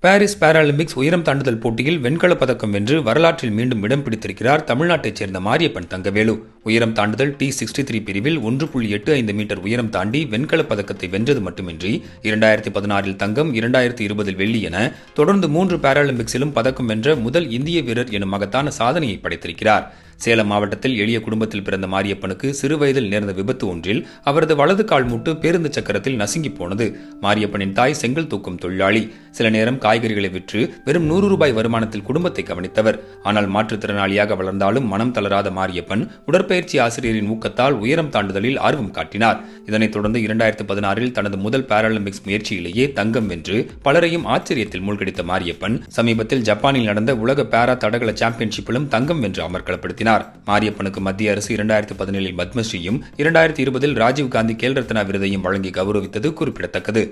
Paris Paralympics உயரம் தாண்டுதல் போட்டியில் வெண்கலப் பதக்கம் வென்று வரலாற்றில் மீண்டும் இடம் பிடித்திருக்கிறார் தமிழ்நாட்டைச் சேர்ந்த மாரியப்பன் தங்கவேலு. உயரம் தாண்டுதல் T63 பிரிவில் 1.85 மீட்டர் உயரம் தாண்டி வெண்கலப் பதக்கத்தை வென்றது மட்டுமின்றி 2016 தங்கம், 2020 வெள்ளி என தொடர்ந்து 3 பாராலிம்பிக்ஸிலும் பதக்கம் வென்ற முதல் இந்திய வீரர் எனும் மகத்தான சாதனையை படைத்திருக்கிறார். சேலம் மாவட்டத்தில் எளிய குடும்பத்தில் பிறந்த மாரியப்பனுக்கு சிறுவயதில் நேர்ந்த விபத்து ஒன்றில் அவரது வலது கால் மூட்டு பேருந்து சக்கரத்தில் நசுங்கி போனது. மாரியப்பனின் தாய் செங்கல் தூக்கும் தொழிலாளி. சில நேரம் காய்கறிகளை விற்று வெறும் 100 ரூபாய் வருமானத்தில் குடும்பத்தை கவனித்தவர். ஆனால் மாற்றுத்திறனாளியாக வளர்ந்தாலும் மனம் தளராத மாரியப்பன் உடற்பயிற்சி ஆசிரியரின் ஊக்கத்தால் உயரம் தாண்டுதலில் ஆர்வம் காட்டினார். இதனைத் தொடர்ந்து 2016 தனது முதல் பாராலிம்பிக்ஸ் முயற்சியிலேயே தங்கம் வென்று பலரையும் ஆச்சரியத்தில் மூழ்கடித்த மாரியப்பன் சமீபத்தில் ஜப்பானில் நடந்த உலக பாரா தடகள சாம்பியன்ஷிப்பிலும் தங்கம் வென்று அமர்க்களப்படுத்தினார். மாரியப்பனுக்கு மத்திய அரசு 2017 பத்மஸ்ரீயும் 2020 ராஜீவ்காந்தி கேல் ரத்னா விருதையும் வழங்கி கௌரவித்தது குறிப்பிடத்தக்கது.